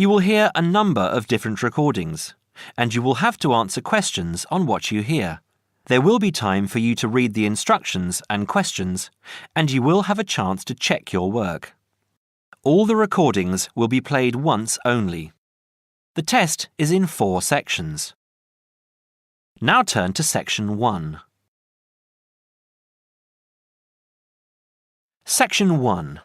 You will hear a number of different recordings, and you will have to answer questions on what you hear. There will be time for you to read the instructions and questions, and you will have a chance to check your work. All the recordings will be played once only. The test is in 4 sections. Now turn to Section 1. Section 1.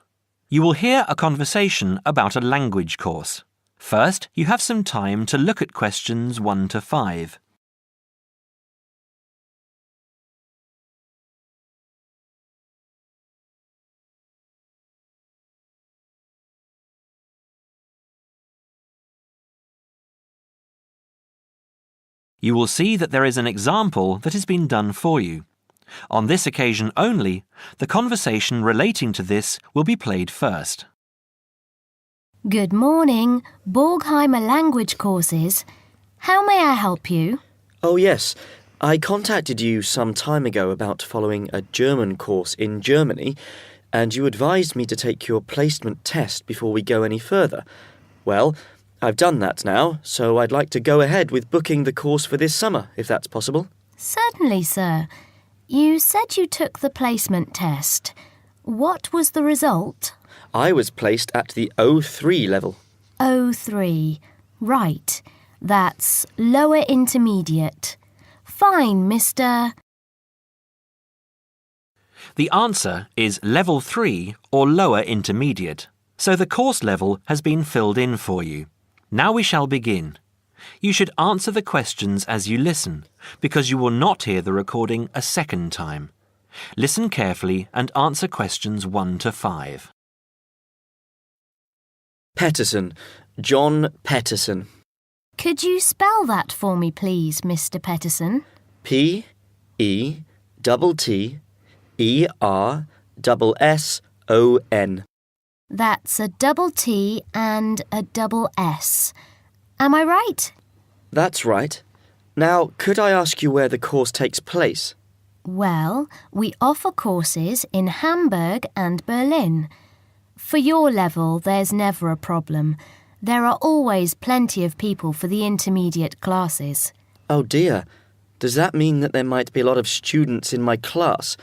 You will hear a conversation about a language course. First, you have some time to look at questions 1 to 5. You will see that there is an example that has been done for you. On this occasion only, the conversation relating to this will be played first. Good morning, Borgheimer language courses. How may I help you? Oh yes, I contacted you some time ago about following a German course in Germany, and you advised me to take your placement test before we go any further. Well, I've done that now, so I'd like to go ahead with booking the course for this summer, if that's possible. Certainly, sir. You said you took the placement test. What was the result? I was placed at the O3 level. O3. Right. That's lower intermediate. Fine, Mr. The answer is Level 3 or Lower Intermediate, so the course level has been filled in for you. Now we shall begin. You should answer the questions as you listen, because you will not hear the recording a second time. Listen carefully and answer questions 1 to 5. Petterson. John Petterson. Could you spell that for me, please, Mr. Petterson? P-E-T-T-E-R-S-S-O-N. That's a double T and a double S. Am I right? That's right. Now, could I ask you where the course takes place? Well, we offer courses in Hamburg and Berlin. For your level, there's never a problem. There are always plenty of people for the intermediate classes. Oh dear. Does that mean that there might be a lot of students in my class?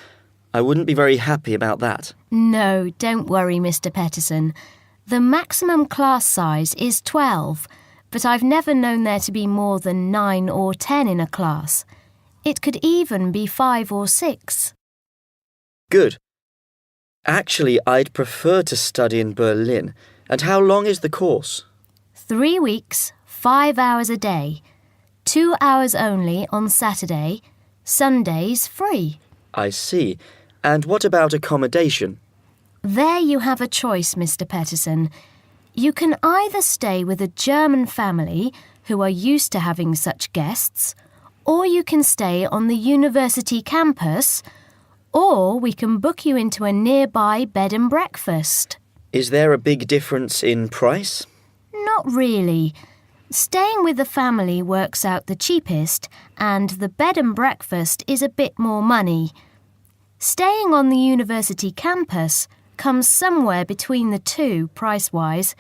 I wouldn't be very happy about that. No, don't worry, Mr. Petterson. The maximum class size is 12, but I've never known there to be more than 9 or 10 in a class. It could even be 5 or 6. Good. Actually, I'd prefer to study in Berlin. And how long is the course? 3 weeks, 5 hours a day. 2 hours only on Saturday. Sundays free. I see. And what about accommodation? There you have a choice, Mr. Petterson. You can either stay with a German family who are used to having such guests, or you can stay on the university campus, or we can book you into a nearby bed and breakfast. Is there a big difference in price? Not really. Staying with the family works out the cheapest, and the bed and breakfast is a bit more money. Staying on the university campus comes somewhere between the two price-wise,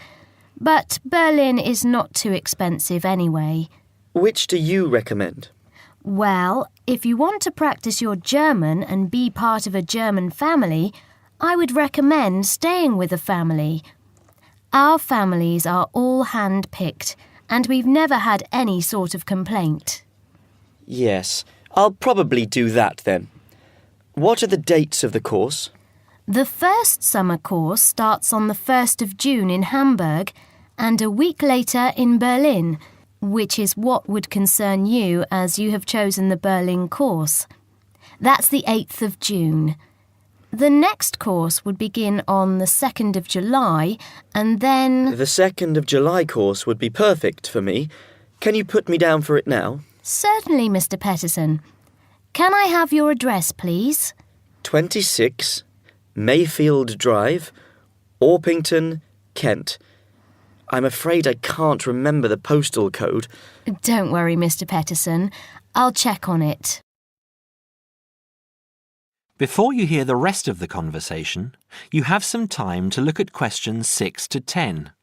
but Berlin is not too expensive anyway. Which do you recommend? Well, if you want to practice your German and be part of a German family, I would recommend staying with a family. Our families are all hand-picked, and we've never had any sort of complaint. Yes, I'll probably do that then. What are the dates of the course? The first summer course starts on the 1st of June in Hamburg and a week later in Berlin, which is what would concern you as you have chosen the Berlin course. That's the 8th of June. The next course would begin on the 2nd of July and then... The 2nd of July course would be perfect for me. Can you put me down for it now? Certainly, Mr. Petterson. Can I have your address, please? 26 Mayfield Drive, Orpington, Kent. I'm afraid I can't remember the postal code. Don't worry, Mr. Petterson. I'll check on it. Before you hear the rest of the conversation, you have some time to look at questions 6 to 10.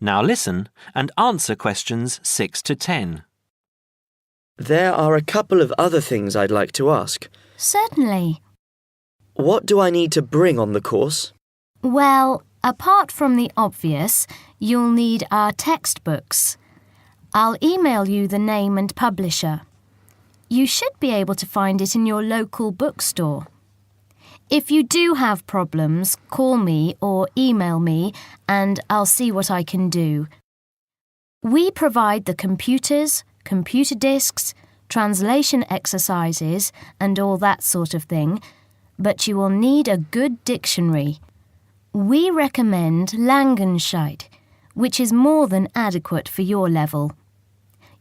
Now listen and answer questions 6 to 10. There are a couple of other things I'd like to ask. Certainly. What do I need to bring on the course? Well, apart from the obvious, you'll need our textbooks. I'll email you the name and publisher. You should be able to find it in your local bookstore. If you do have problems, call me or email me and I'll see what I can do. We provide the computers, computer disks, translation exercises and all that sort of thing, but you will need a good dictionary. We recommend Langenscheidt, which is more than adequate for your level.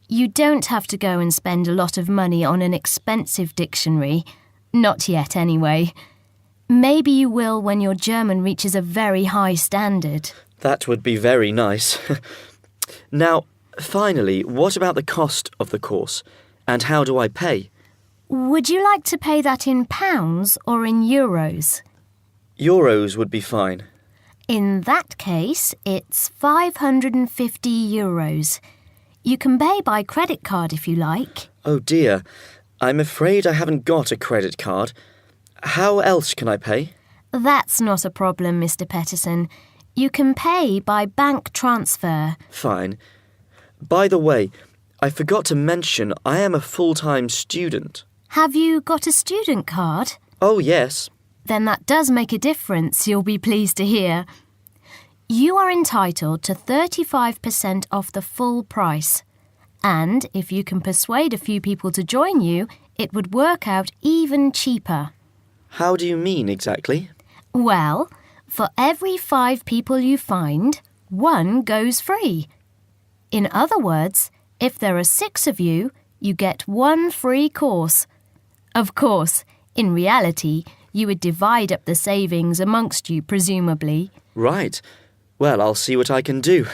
You don't have to go and spend a lot of money on an expensive dictionary. Not yet, anyway. Maybe you will when your German reaches a very high standard. That would be very nice. Now, finally, what about the cost of the course? And how do I pay? Would you like to pay that in pounds or in euros? Euros would be fine. In that case, it's 550 euros. You can pay by credit card if you like. Oh dear, I'm afraid I haven't got a credit card. How else can I pay? That's not a problem, Mr. Peterson. You can pay by bank transfer. Fine. By the way, I forgot to mention I am a full-time student. Have you got a student card? Oh, yes. Then that does make a difference, you'll be pleased to hear. You are entitled to 35% off the full price. And if you can persuade a few people to join you, it would work out even cheaper. How do you mean exactly? Well, for every 5 people you find, 1 goes free. In other words, if there are 6 of you, you get 1 free course. Of course, in reality, you would divide up the savings amongst you, presumably. Right. Well, I'll see what I can do.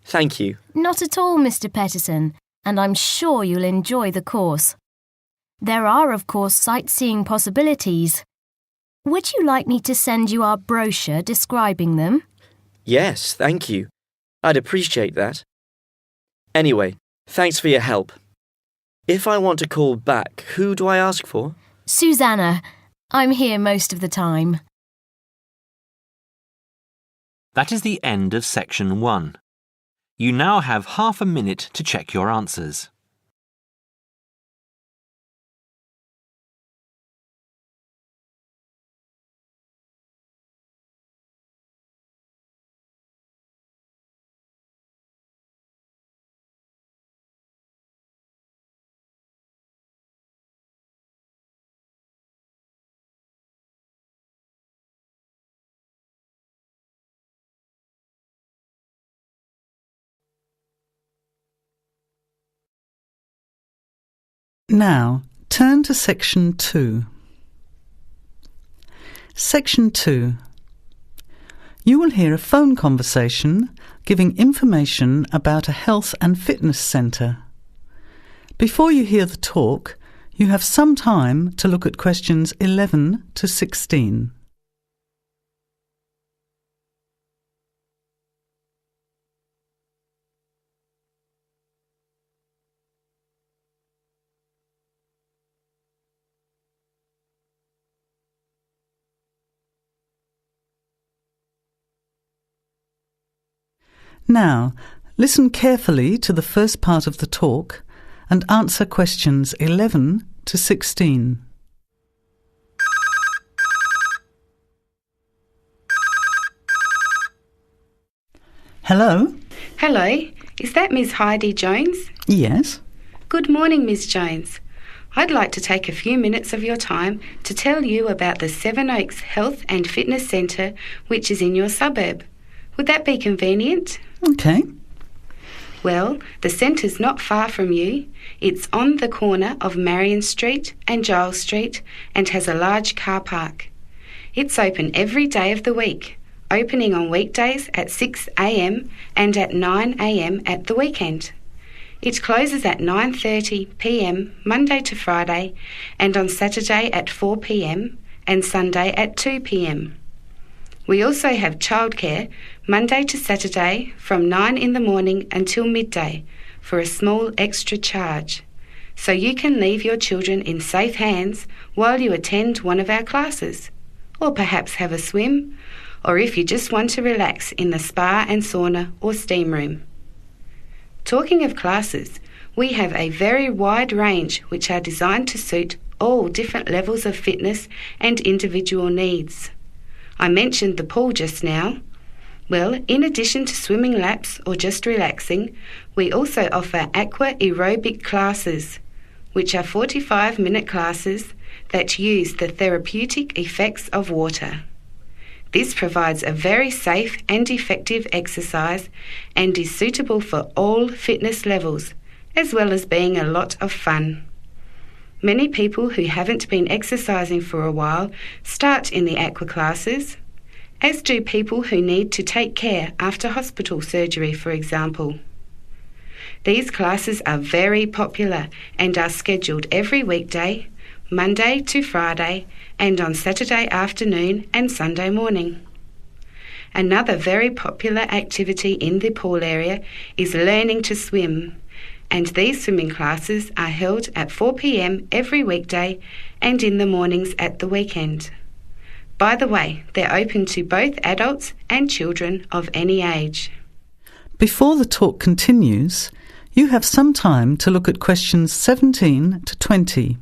Thank you. Not at all, Mr. Peterson, and I'm sure you'll enjoy the course. There are, of course, sightseeing possibilities. Would you like me to send you our brochure describing them? Yes, thank you. I'd appreciate that. Anyway, thanks for your help. If I want to call back, who do I ask for? Susanna. I'm here most of the time. That is the end of section 1. You now have half a minute to check your answers. Now, turn to Section 2. Section 2. You will hear a phone conversation giving information about a health and fitness centre. Before you hear the talk, you have some time to look at questions 11 to 16. Now, listen carefully to the first part of the talk and answer questions 11 to 16. Hello? Hello, is that Miss Heidi Jones? Yes? Good morning, Miss Jones. I'd like to take a few minutes of your time to tell you about the Seven Oaks Health and Fitness Centre, which is in your suburb. Would that be convenient? Okay. Well, the centre's not far from you. It's on the corner of Marion Street and Giles Street and has a large car park. It's open every day of the week, opening on weekdays at 6 a.m. and at 9 a.m. at the weekend. It closes at 9:30 p.m. Monday to Friday and on Saturday at 4 p.m. and Sunday at 2 p.m. We also have childcare Monday to Saturday from 9 in the morning until midday for a small extra charge, so you can leave your children in safe hands while you attend one of our classes, or perhaps have a swim, or if you just want to relax in the spa and sauna or steam room. Talking of classes, we have a very wide range which are designed to suit all different levels of fitness and individual needs. I mentioned the pool just now. Well, in addition to swimming laps or just relaxing, we also offer aqua aerobic classes, which are 45-minute classes that use the therapeutic effects of water. This provides a very safe and effective exercise and is suitable for all fitness levels, as well as being a lot of fun. Many people who haven't been exercising for a while start in the aqua classes, as do people who need to take care after hospital surgery, for example. These classes are very popular and are scheduled every weekday, Monday to Friday, and on Saturday afternoon and Sunday morning. Another very popular activity in the pool area is learning to swim, and these swimming classes are held at 4 p.m. every weekday and in the mornings at the weekend. By the way, they're open to both adults and children of any age. Before the talk continues, you have some time to look at questions 17 to 20.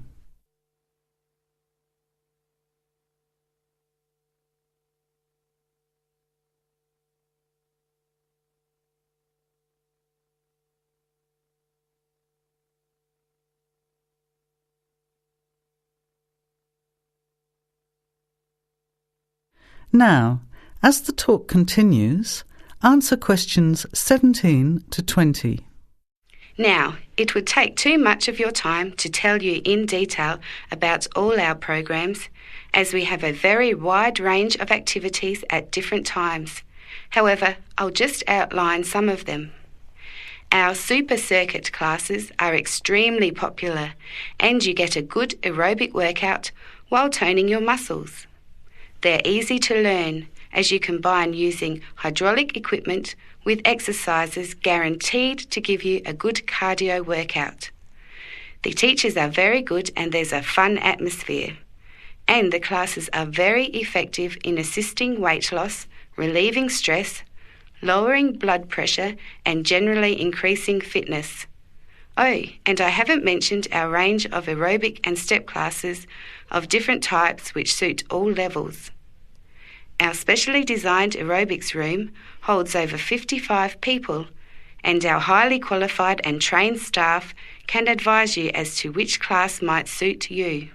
Now, as the talk continues, answer questions 17 to 20. Now, it would take too much of your time to tell you in detail about all our programs, as we have a very wide range of activities at different times. However, I'll just outline some of them. Our super circuit classes are extremely popular, and you get a good aerobic workout while toning your muscles. They're easy to learn, as you combine using hydraulic equipment with exercises guaranteed to give you a good cardio workout. The teachers are very good and there's a fun atmosphere. And the classes are very effective in assisting weight loss, relieving stress, lowering blood pressure and generally increasing fitness. Oh, and I haven't mentioned our range of aerobic and step classes of different types which suit all levels. Our specially designed aerobics room holds over 55 people, and our highly qualified and trained staff can advise you as to which class might suit you.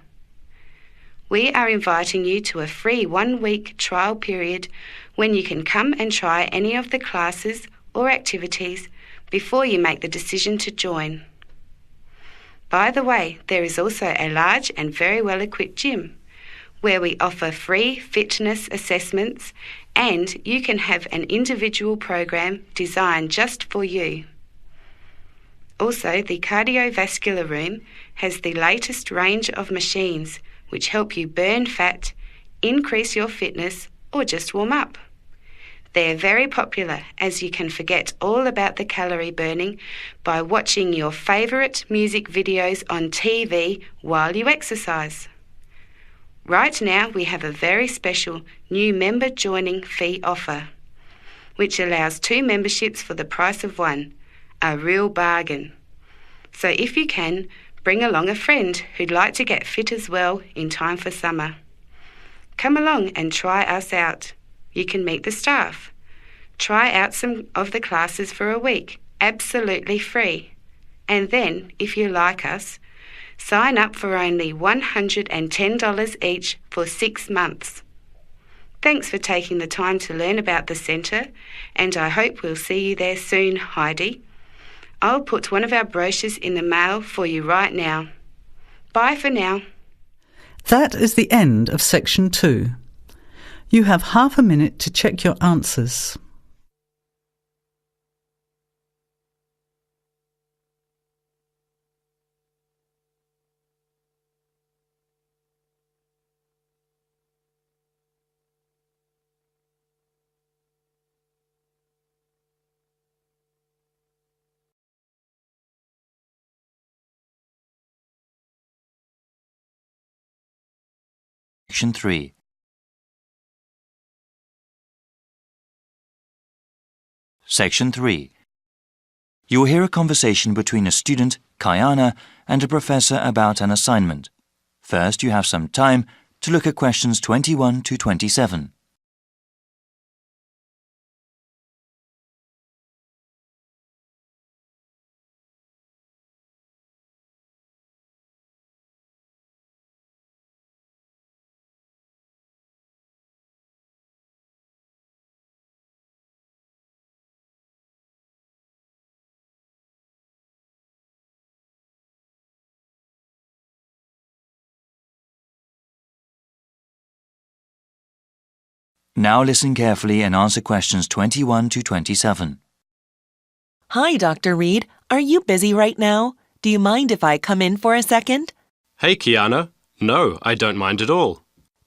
We are inviting you to a free 1-week trial period when you can come and try any of the classes or activities before you make the decision to join. By the way, there is also a large and very well-equipped gym where we offer free fitness assessments, and you can have an individual program designed just for you. Also, the cardiovascular room has the latest range of machines which help you burn fat, increase your fitness, or just warm up. They're very popular, as you can forget all about the calorie burning by watching your favourite music videos on TV while you exercise. Right now we have a very special new member joining fee offer, which allows 2 memberships for the price of 1, a real bargain. So if you can, bring along a friend who'd like to get fit as well in time for summer. Come along and try us out. You can meet the staff. Try out some of the classes for a week, absolutely free. And then, if you like us, sign up for only $110 each for 6 months. Thanks for taking the time to learn about the centre, and I hope we'll see you there soon, Heidi. I'll put one of our brochures in the mail for you right now. Bye for now. That is the end of section 2. You have half a minute to check your answers. Section 3. Section 3. You will hear a conversation between a student, Kayana, and a professor about an assignment. First, you have some time to look at questions 21 to 27. Now listen carefully and answer questions 21 to 27. Hi, Dr. Reed. Are you busy right now? Do you mind if I come in for a second? Hey, Kiana. No, I don't mind at all.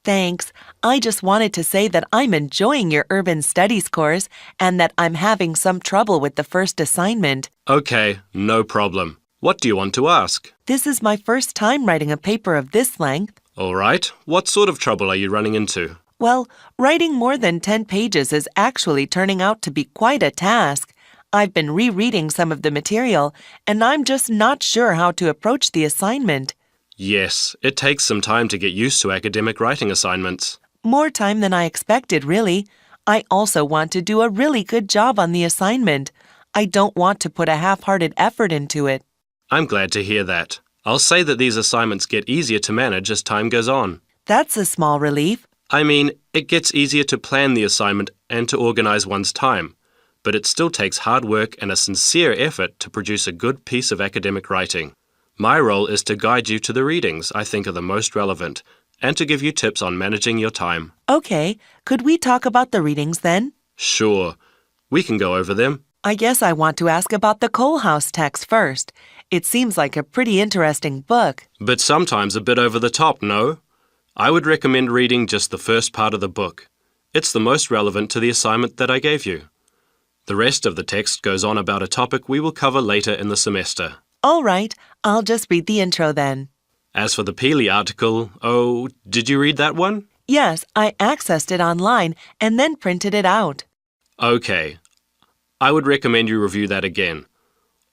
Thanks. I just wanted to say that I'm enjoying your urban studies course and that I'm having some trouble with the first assignment. Okay, no problem. What do you want to ask? This is my first time writing a paper of this length. All right. What sort of trouble are you running into? Well, writing more than 10 pages is actually turning out to be quite a task. I've been rereading some of the material, and I'm just not sure how to approach the assignment. Yes, it takes some time to get used to academic writing assignments. More time than I expected, really. I also want to do a really good job on the assignment. I don't want to put a half-hearted effort into it. I'm glad to hear that. I'll say that these assignments get easier to manage as time goes on. That's a small relief. I mean, it gets easier to plan the assignment and to organize one's time, but it still takes hard work and a sincere effort to produce a good piece of academic writing. My role is to guide you to the readings I think are the most relevant and to give you tips on managing your time. Okay, could we talk about the readings then? Sure, we can go over them. I guess I want to ask about the Coal House text first. It seems like a pretty interesting book. But sometimes a bit over the top, no? I would recommend reading just the first part of the book. It's the most relevant to the assignment that I gave you. The rest of the text goes on about a topic we will cover later in the semester. All right, I'll just read the intro then. As for the Peely article, did you read that one? Yes, I accessed it online and then printed it out. Okay. I would recommend you review that again.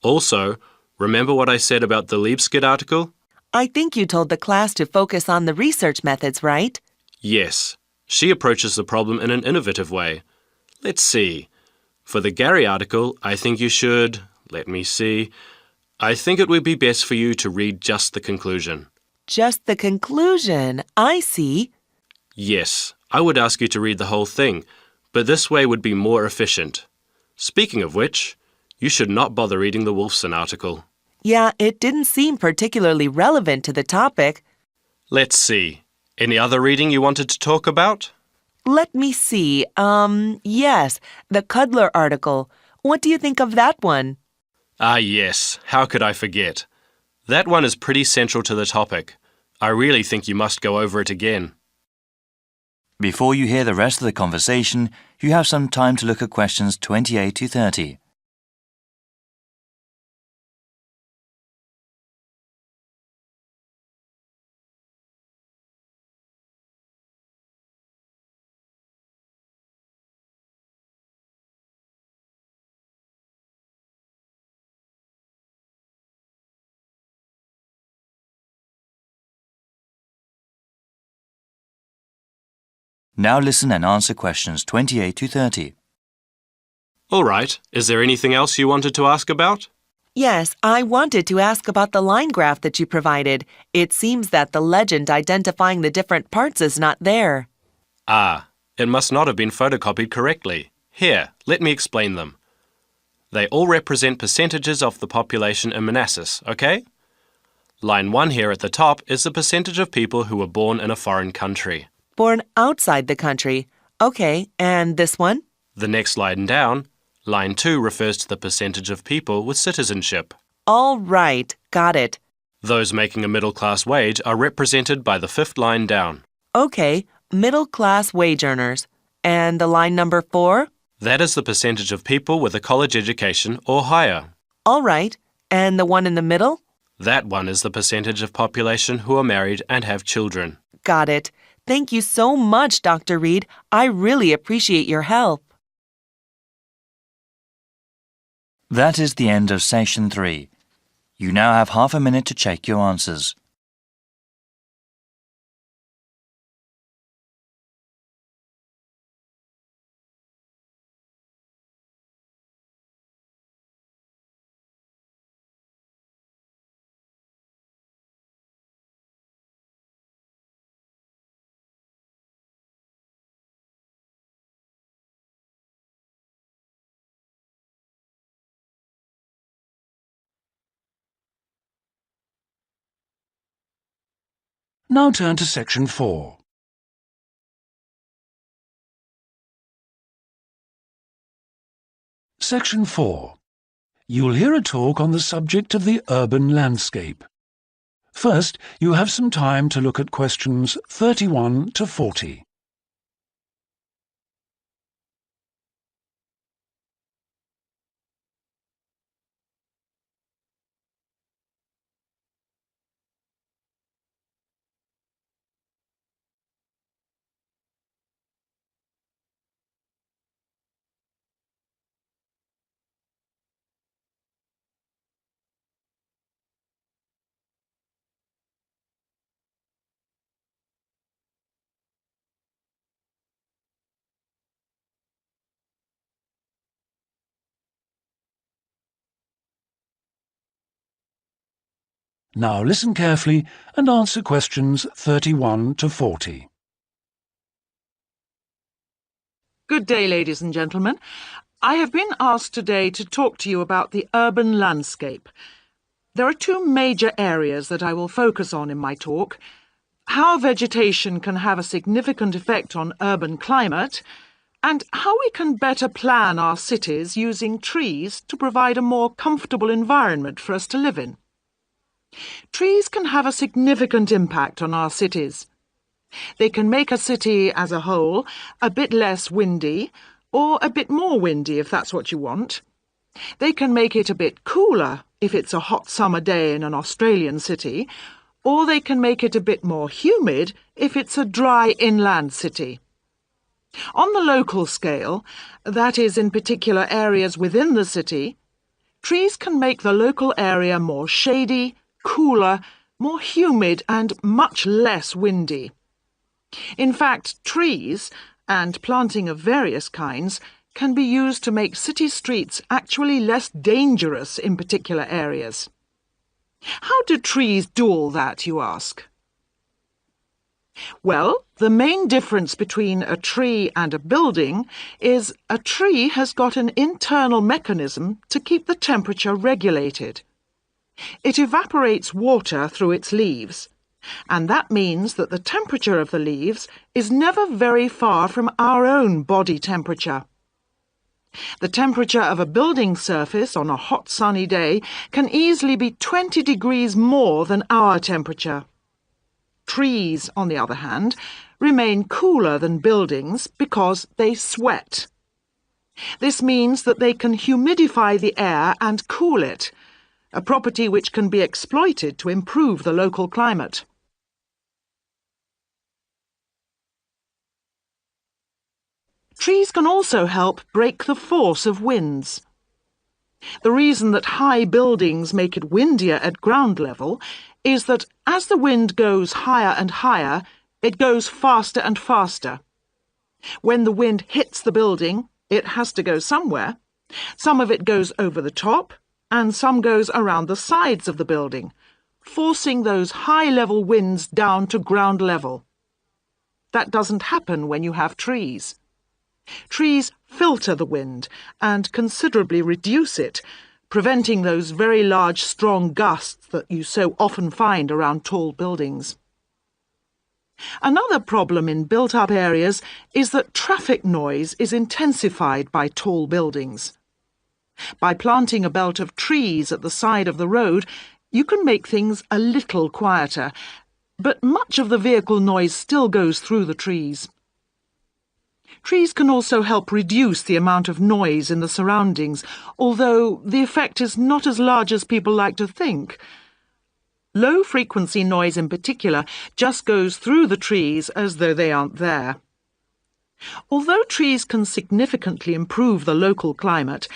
Also, remember what I said about the Liebskid article? I think you told the class to focus on the research methods, right? Yes. She approaches the problem in an innovative way. Let's see. For the Gary article, I think you should... Let me see. I think it would be best for you to read just the conclusion. Just the conclusion. I see. Yes, I would ask you to read the whole thing, but this way would be more efficient. Speaking of which, you should not bother reading the Wolfson article. Yeah, it didn't seem particularly relevant to the topic. Let's see. Any other reading you wanted to talk about? Let me see. Yes, the Cudler article. What do you think of that one? Ah, yes. How could I forget? That one is pretty central to the topic. I really think you must go over it again. Before you hear the rest of the conversation, you have some time to look at questions 28 to 30. Now listen and answer questions 28 to 30. All right. Is there anything else you wanted to ask about? Yes, I wanted to ask about the line graph that you provided. It seems that the legend identifying the different parts is not there. Ah, it must not have been photocopied correctly. Here, let me explain them. They all represent percentages of the population in Manassas, okay? Line 1 here at the top is the percentage of people who were born in a foreign country. Born outside the country. Okay, and this one? The next line down, line 2 refers to the percentage of people with citizenship. All right, got it. Those making a middle-class wage are represented by the fifth line down. Okay, middle-class wage earners. And the line number 4? That is the percentage of people with a college education or higher. All right, and the one in the middle? That one is the percentage of population who are married and have children. Got it. Thank you so much, Dr. Reed. I really appreciate your help. That is the end of Session 3. You now have half a minute to check your answers. Now turn to Section 4. Section 4. You'll hear a talk on the subject of the urban landscape. First, you have some time to look at questions 31 to 40. Now listen carefully and answer questions 31 to 40. Good day, ladies and gentlemen. I have been asked today to talk to you about the urban landscape. There are two major areas that I will focus on in my talk: how vegetation can have a significant effect on urban climate, and how we can better plan our cities using trees to provide a more comfortable environment for us to live in. Trees can have a significant impact on our cities. They can make a city as a whole a bit less windy, or a bit more windy if that's what you want. They can make it a bit cooler if it's a hot summer day in an Australian city, or they can make it a bit more humid if it's a dry inland city. On the local scale, that is in particular areas within the city, trees can make the local area more shady, cooler, more humid and much less windy. In fact, trees, and planting of various kinds, can be used to make city streets actually less dangerous in particular areas. How do trees do all that, you ask? Well, the main difference between a tree and a building is a tree has got an internal mechanism to keep the temperature regulated. It evaporates water through its leaves, and that means that the temperature of the leaves is never very far from our own body temperature. The temperature of a building surface on a hot sunny day can easily be 20 degrees more than our temperature. Trees, on the other hand, remain cooler than buildings because they sweat. This means that they can humidify the air and cool it, a property which can be exploited to improve the local climate. Trees can also help break the force of winds. The reason that high buildings make it windier at ground level is that as the wind goes higher and higher, it goes faster and faster. When the wind hits the building, it has to go somewhere. Some of it goes over the top, and some goes around the sides of the building, forcing those high-level winds down to ground level. That doesn't happen when you have trees. Trees filter the wind and considerably reduce it, preventing those very large, strong gusts that you so often find around tall buildings. Another problem in built-up areas is that traffic noise is intensified by tall buildings. By planting a belt of trees at the side of the road, you can make things a little quieter, but much of the vehicle noise still goes through the trees. Trees can also help reduce the amount of noise in the surroundings, although the effect is not as large as people like to think. Low-frequency noise in particular just goes through the trees as though they aren't there. Although trees can significantly improve the local climate,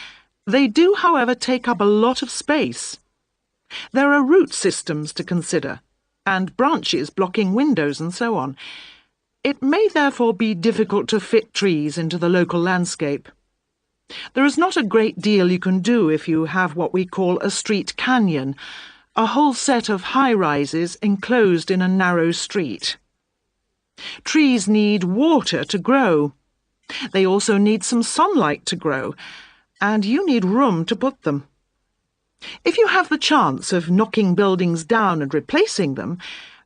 they do, however, take up a lot of space. There are root systems to consider, and branches blocking windows and so on. It may therefore be difficult to fit trees into the local landscape. There is not a great deal you can do if you have what we call a street canyon, a whole set of high-rises enclosed in a narrow street. Trees need water to grow. They also need some sunlight to grow, and you need room to put them. If you have the chance of knocking buildings down and replacing them,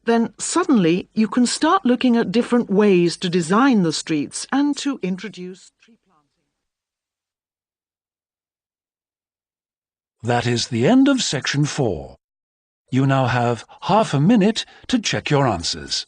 then suddenly you can start looking at different ways to design the streets and to introduce tree planting. That is the end of section 4. You now have half a minute to check your answers.